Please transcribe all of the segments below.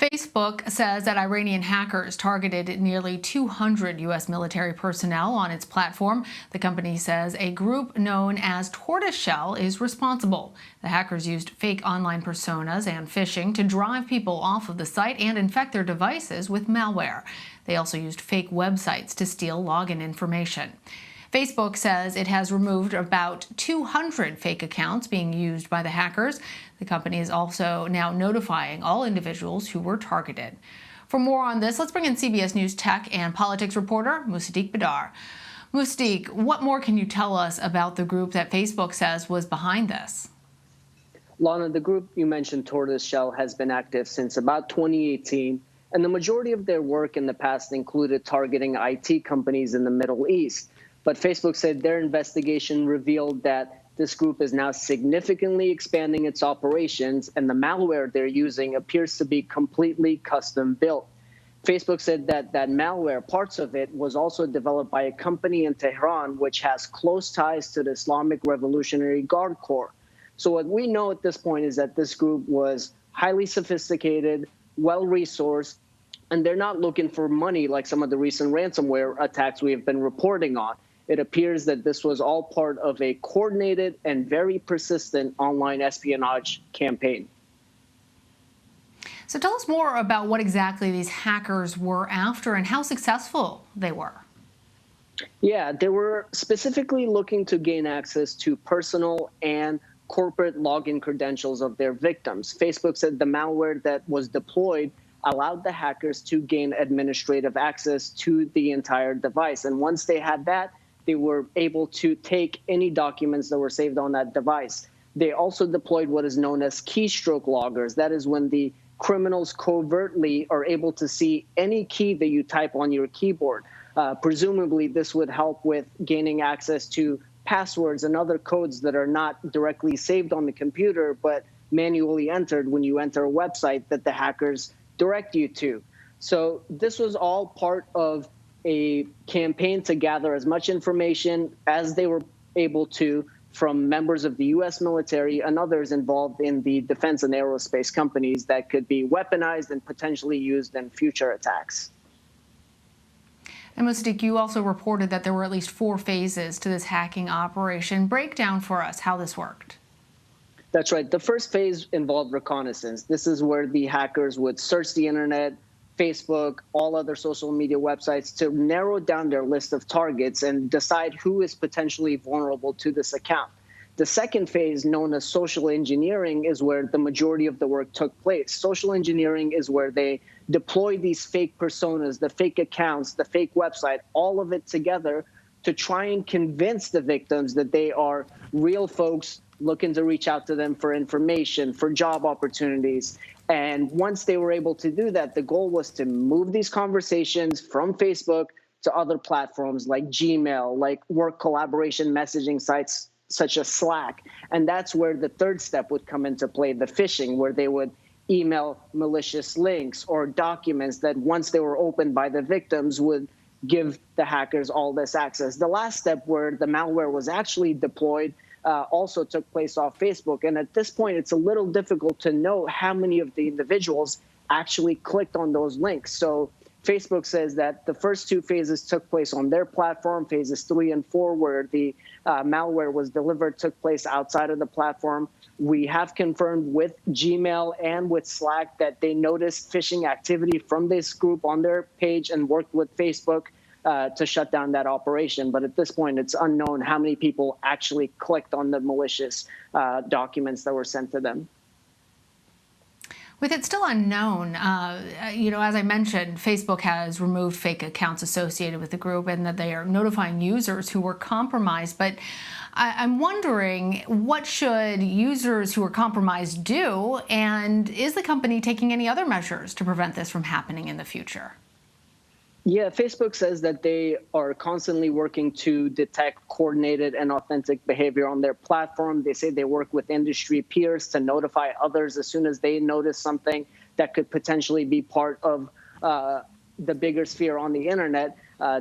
Facebook says that Iranian hackers targeted nearly 200 U.S. military personnel on its platform. The company says a group known as Tortoiseshell is responsible. The hackers used fake online personas and phishing to drive people off of the site and infect their devices with malware. They also used fake websites to steal login information. Facebook says it has removed about 200 fake accounts being used by the hackers. The company is also now notifying all individuals who were targeted. For more on this, let's bring in CBS News tech and politics reporter Musaddiq Badar. Musaddiq, what more can you tell us about the group that Facebook says was behind this? Lana, the group you mentioned, Tortoiseshell, has been active since about 2018, and the majority of their work in the past included targeting IT companies in the Middle East. But Facebook said their investigation revealed that this group is now significantly expanding its operations, and the malware they're using appears to be completely custom built. Facebook said that malware, parts of it, was also developed by a company in Tehran, which has close ties to the Islamic Revolutionary Guard Corps. So what we know at this point is that this group was highly sophisticated, well-resourced, and they're not looking for money like some of the recent ransomware attacks we have been reporting on. It appears that this was all part of a coordinated and very persistent online espionage campaign. So tell us more about what exactly these hackers were after and how successful they were. Yeah, they were specifically looking to gain access to personal and corporate login credentials of their victims. Facebook said the malware that was deployed allowed the hackers to gain administrative access to the entire device. And once they had that, they were able to take any documents that were saved on that device. They also deployed what is known as keystroke loggers. That is when the criminals covertly are able to see any key that you type on your keyboard. Presumably, this would help with gaining access to passwords and other codes that are not directly saved on the computer, but manually entered when you enter a website that the hackers direct you to. So this was all part of a campaign to gather as much information as they were able to from members of the U.S. military and others involved in the defense and aerospace companies that could be weaponized and potentially used in future attacks. And Musaddiq, you also reported that there were at least 4 phases to this hacking operation. Break down for us how this worked. That's right. The first phase involved reconnaissance. This is where the hackers would search the internet, Facebook, all other social media websites to narrow down their list of targets and decide who is potentially vulnerable to this account. The second phase, known as social engineering, is where the majority of the work took place. Social engineering is where they deploy these fake personas, the fake accounts, the fake website, all of it together to try and convince the victims that they are real folks looking to reach out to them for information, for job opportunities. And once they were able to do that, the goal was to move these conversations from Facebook to other platforms like Gmail, like work collaboration messaging sites such as Slack. And that's where the third step would come into play, the phishing, where they would email malicious links or documents that once they were opened by the victims would give the hackers all this access. The last step, where the malware was actually deployed, also took place off Facebook. And at this point, it's a little difficult to know how many of the individuals actually clicked on those links. So Facebook says that the first 2 phases took place on their platform. Phases 3 and 4, where the malware was delivered, took place outside of the platform. We have confirmed with Gmail and with Slack that they noticed phishing activity from this group on their page and worked with Facebook to shut down that operation. But at this point, it's unknown how many people actually clicked on the malicious documents that were sent to them. With it still unknown, as I mentioned, Facebook has removed fake accounts associated with the group and that they are notifying users who were compromised. But I'm wondering, what should users who are compromised do? And is the company taking any other measures to prevent this from happening in the future? Yeah, Facebook says that they are constantly working to detect coordinated and authentic behavior on their platform. They say they work with industry peers to notify others as soon as they notice something that could potentially be part of the bigger sphere on the internet.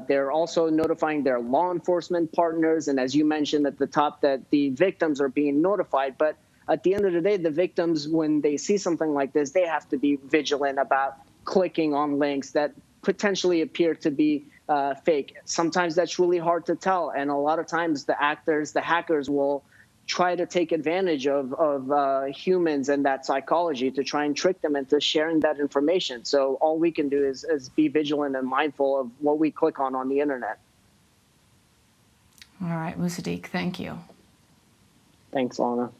They're also notifying their law enforcement partners. And as you mentioned at the top, that the victims are being notified. But at the end of the day, the victims, when they see something like this, they have to be vigilant about clicking on links that potentially appear to be fake. Sometimes that's really hard to tell. And a lot of times the hackers will try to take advantage of humans and that psychology to try and trick them into sharing that information. So all we can do is be vigilant and mindful of what we click on the internet. All right, Musaddiq, thank you. Thanks, Lana.